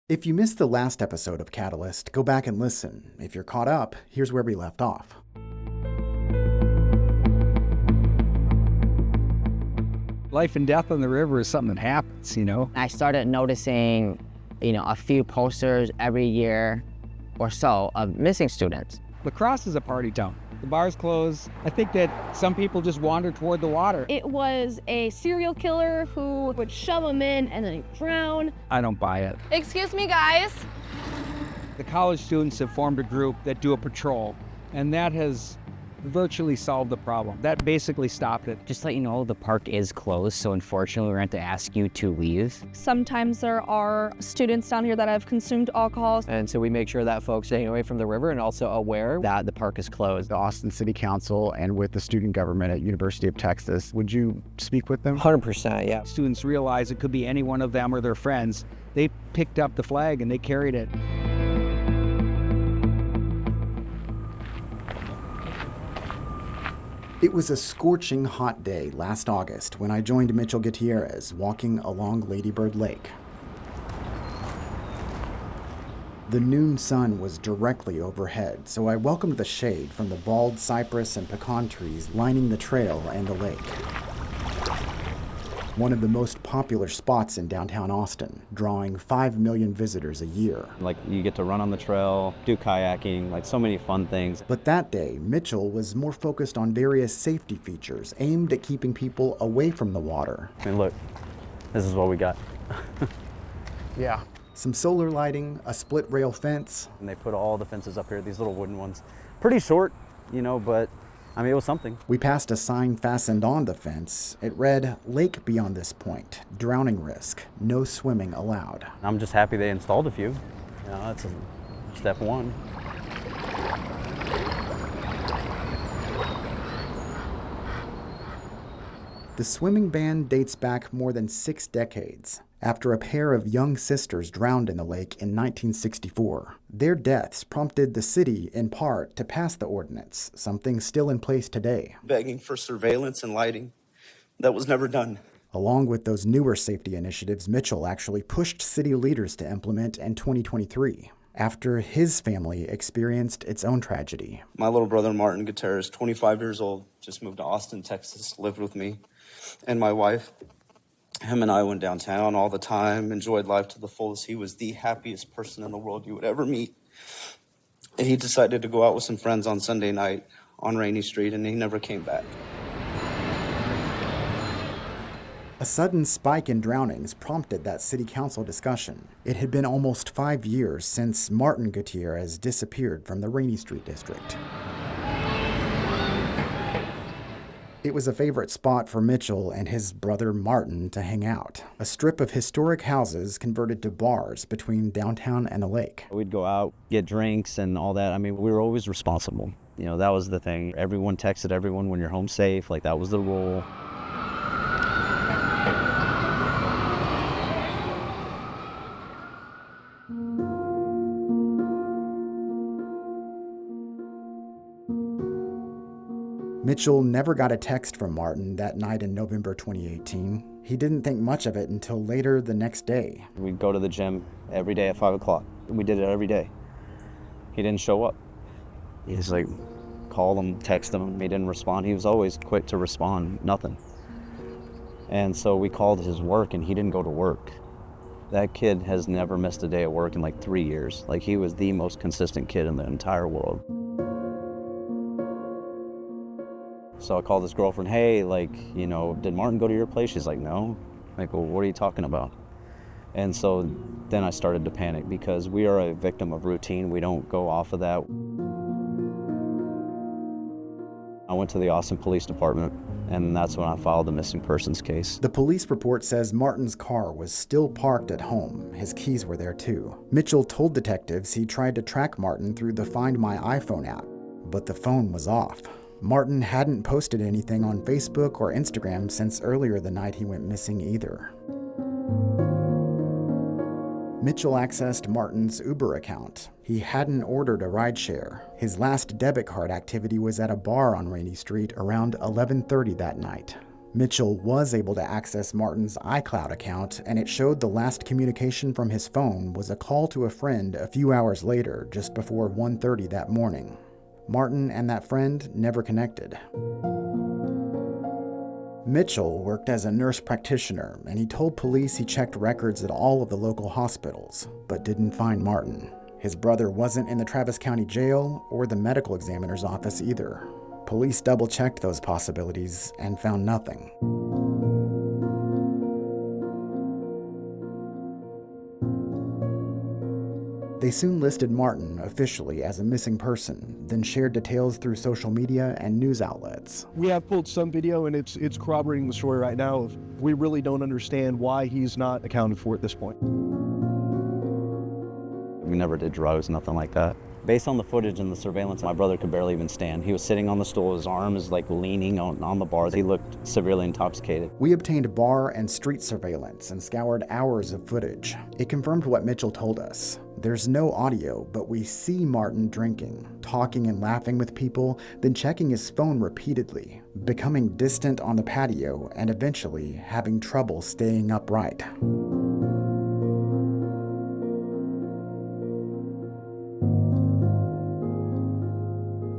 If you missed the last episode of Catalyst, go back and listen. If you're caught up, here's where we left off. Life and death on the river is something that happens, I started noticing, a few posters every year or so of missing students. Lacrosse is a party town. The bars close. I think that some people just wander toward the water. It was a serial killer who would shove them in and then drown. I don't buy it. Excuse me, guys. The college students have formed a group that do a patrol, and that has virtually solved the problem. That basically stopped it. Just to let you know, the park is closed, so unfortunately we're going to have to ask you to leave. Sometimes there are students down here that have consumed alcohol. And so we make sure that folks staying away from the river and also aware That the park is closed. The Austin City Council and with the student government at University of Texas. Would you speak with them? 100%, yeah. Students realize it could be any one of them or their friends. They picked up the flag and they carried it. It was a scorching hot day last August when I joined Mitchell Gutierrez walking along Lady Bird Lake. The noon sun was directly overhead, so I welcomed the shade from the bald cypress and pecan trees lining the trail and the lake. One of the most popular spots in downtown Austin, drawing 5 million visitors a year. Like, you get to run on the trail, do kayaking, like so many fun things. But that day, Mitchell was more focused on various safety features aimed at keeping people away from the water. I mean, look, this is what we got. Yeah. Some solar lighting, a split rail fence. And they put all the fences up here, these little wooden ones. Pretty short, but I mean, it was something. We passed a sign fastened on the fence. It read, "Lake beyond this point, drowning risk, no swimming allowed." I'm just happy they installed a few. That's step one. The swimming ban dates back more than 6 decades. After a pair of young sisters drowned in the lake in 1964, their deaths prompted the city, in part, to pass the ordinance, something still in place today. Begging for surveillance and lighting. That was never done. Along with those newer safety initiatives, Mitchell actually pushed city leaders to implement in 2023, after his family experienced its own tragedy. My little brother, Martin Gutierrez, 25 years old, just moved to Austin, Texas, lived with me and my wife. Him and I went downtown all the time, enjoyed life to the fullest. He was the happiest person in the world you would ever meet. And he decided to go out with some friends on Sunday night on Rainy Street, and he never came back. A sudden spike in drownings prompted that city council discussion. It had been almost 5 years since Martin Gutierrez disappeared from the Rainy Street district. It was a favorite spot for Mitchell and his brother Martin to hang out. A strip of historic houses converted to bars between downtown and the lake. We'd go out, get drinks and all that. I mean, we were always responsible. That was the thing. Everyone texted everyone when you're home safe. Like, that was the rule. Mitchell never got a text from Martin that night in November 2018. He didn't think much of it until later the next day. We'd go to the gym every day at 5 o'clock. We did it every day. He didn't show up. He's like, call him, text him. He didn't respond. He was always quick to respond, nothing. And so we called his work and he didn't go to work. That kid has never missed a day of work in like 3 years. Like, he was the most consistent kid in the entire world. So I called his girlfriend, hey, did Martin go to your place? She's like, no. Like, well, what are you talking about? And so then I started to panic because we are a victim of routine. We don't go off of that. I went to the Austin Police Department, and that's when I filed the missing persons case. The police report says Martin's car was still parked at home. His keys were there too. Mitchell told detectives he tried to track Martin through the Find My iPhone app, but the phone was off. Martin hadn't posted anything on Facebook or Instagram since earlier the night he went missing either. Mitchell accessed Martin's Uber account. He hadn't ordered a rideshare. His last debit card activity was at a bar on Rainy Street around 11:30 that night. Mitchell was able to access Martin's iCloud account, and it showed the last communication from his phone was a call to a friend a few hours later, just before 1:30 that morning. Martin and that friend never connected. Mitchell worked as a nurse practitioner, and he told police he checked records at all of the local hospitals, but didn't find Martin. His brother wasn't in the Travis County Jail or the medical examiner's office either. Police double-checked those possibilities and found nothing. They soon listed Martin officially as a missing person, then shared details through social media and news outlets. We have pulled some video, and it's corroborating the story right now. We really don't understand why he's not accounted for at this point. We never did drugs, nothing like that. Based on the footage and the surveillance, my brother could barely even stand. He was sitting on the stool, his arm is like leaning on the bars. He looked severely intoxicated. We obtained bar and street surveillance and scoured hours of footage. It confirmed what Mitchell told us. There's no audio, but we see Martin drinking, talking and laughing with people, then checking his phone repeatedly, becoming distant on the patio, and eventually having trouble staying upright.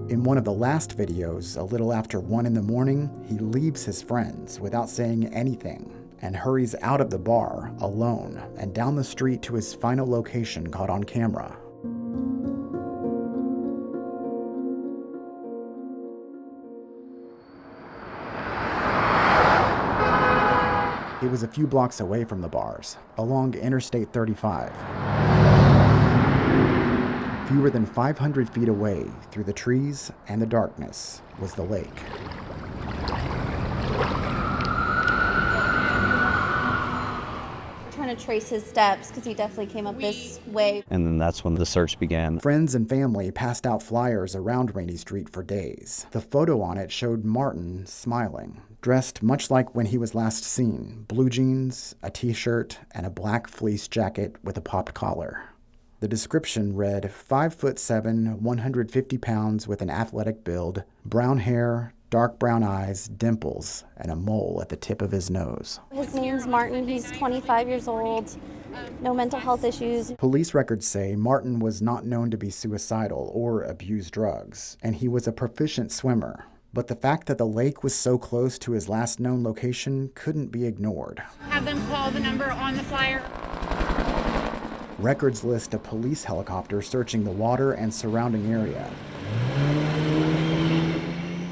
In one of the last videos, a little after 1 a.m, he leaves his friends without saying anything and hurries out of the bar alone and down the street to his final location caught on camera. It was a few blocks away from the bars, along Interstate 35. Fewer than 500 feet away, through the trees and the darkness, was the lake. Trying to trace his steps because he definitely came up this way. And then that's when the search began. Friends and family passed out flyers around Rainey Street for days. The photo on it showed Martin smiling, dressed much like when he was last seen, blue jeans, a t-shirt, and a black fleece jacket with a popped collar. The description read 5'7", 150 pounds with an athletic build, brown hair, dark brown eyes, dimples, and a mole at the tip of his nose. His name's Martin. He's 25 years old. No mental health issues. Police records say Martin was not known to be suicidal or abuse drugs, and he was a proficient swimmer. But the fact that the lake was so close to his last known location couldn't be ignored. Have them call the number on the flyer. Records list a police helicopter searching the water and surrounding area.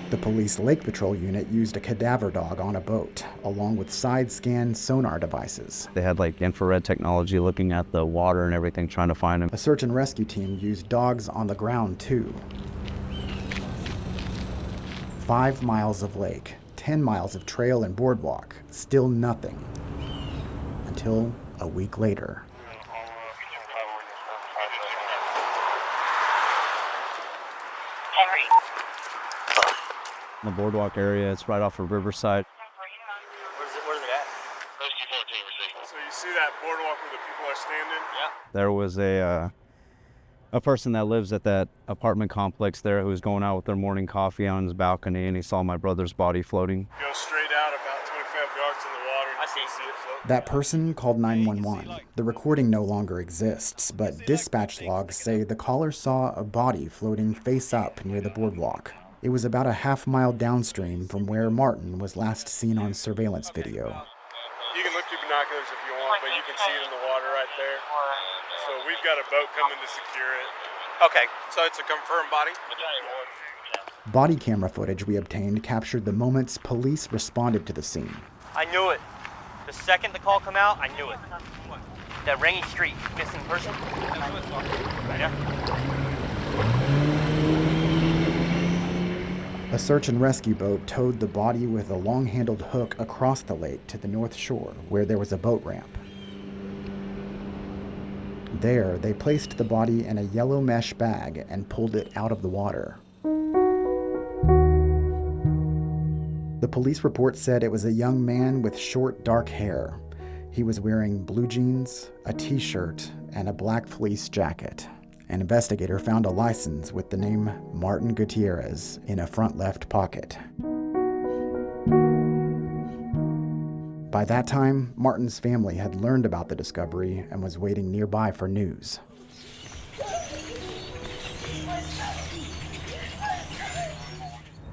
The police lake patrol unit used a cadaver dog on a boat, along with side-scan sonar devices. They had like infrared technology looking at the water and everything, trying to find him. A search and rescue team used dogs on the ground too. 5 miles of lake, 10 miles of trail and boardwalk, still nothing. Until a week later. The boardwalk area, it's right off of Riverside. Where's it at? Rescue 14 received. So you see that boardwalk where the people are standing? Yeah. There was a person that lives at that apartment complex there who was going out with their morning coffee on his balcony, and he saw my brother's body floating. Go straight out about 25 yards in the water. I see it float. That person called 911. The recording no longer exists, but dispatch logs say the caller saw a body floating face up near the boardwalk. It was about a half-mile downstream from where Martin was last seen on surveillance video. You can look through binoculars if you want, but you can see it in the water right there. So we've got a boat coming to secure it. Okay, so it's a confirmed body? Body camera footage we obtained captured the moments police responded to the scene. I knew it. The second the call come out, I knew it. That Rainey Street missing person? Right there. A search and rescue boat towed the body with a long-handled hook across the lake to the north shore, where there was a boat ramp. There, they placed the body in a yellow mesh bag and pulled it out of the water. The police report said it was a young man with short, dark hair. He was wearing blue jeans, a t-shirt, and a black fleece jacket. An investigator found a license with the name Martin Gutierrez in a front left pocket. By that time, Martin's family had learned about the discovery and was waiting nearby for news.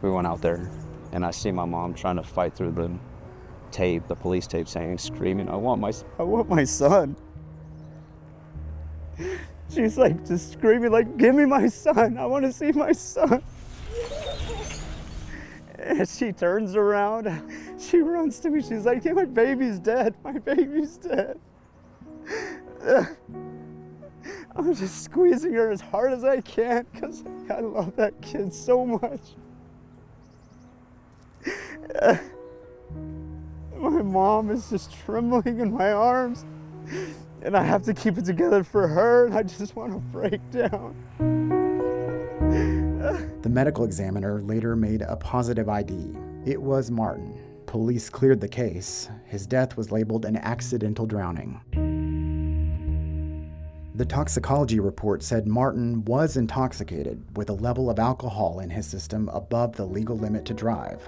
We went out there, and I see my mom trying to fight through the tape, the police tape, screaming, I want my son. She's like just screaming, like, give me my son. I want to see my son. And she turns around, she runs to me. She's like, yeah, my baby's dead. My baby's dead. I'm just squeezing her as hard as I can because I love that kid so much. My mom is just trembling in my arms, and I have to keep it together for her, and I just want to break down. The medical examiner later made a positive ID. It was Martin. Police cleared the case. His death was labeled an accidental drowning. The toxicology report said Martin was intoxicated with a level of alcohol in his system above the legal limit to drive.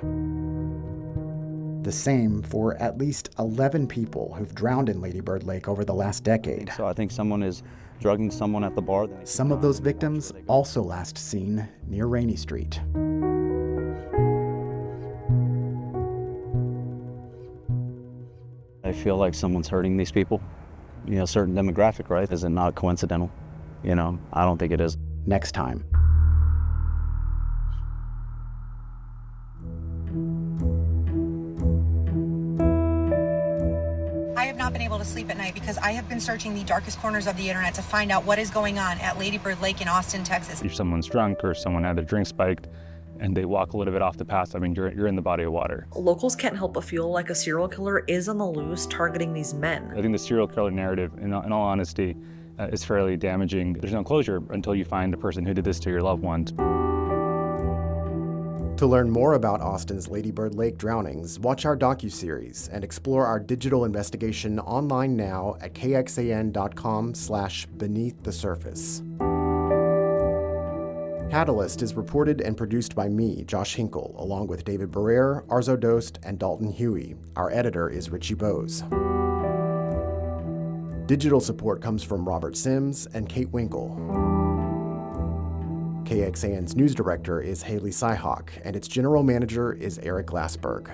The same for at least 11 people who've drowned in Lady Bird Lake over the last decade. So I think someone is drugging someone at the bar. Some of those victims also last seen near Rainey Street. I feel like someone's hurting these people. You know, certain demographic, right? Is it not coincidental? You know, I don't think it is. Next time. I have not been able to sleep at night because I have been searching the darkest corners of the internet to find out what is going on at Lady Bird Lake in Austin, Texas. If someone's drunk or someone had their drink spiked and they walk a little bit off the path, I mean, you're in the body of water. Locals can't help but feel like a serial killer is on the loose targeting these men. I think the serial killer narrative, in all honesty, is fairly damaging. There's no closure until you find the person who did this to your loved ones. To learn more about Austin's Lady Bird Lake drownings, watch our docuseries and explore our digital investigation online now at kxan.com/beneath the surface. Catalyst is reported and produced by me, Josh Hinkle, along with David Barrere, Arzo Dost, and Dalton Huey. Our editor is Richie Bose. Digital support comes from Robert Sims and Kate Winkle. KXAN's news director is Haley Cyhawk, and its general manager is Eric Glassberg.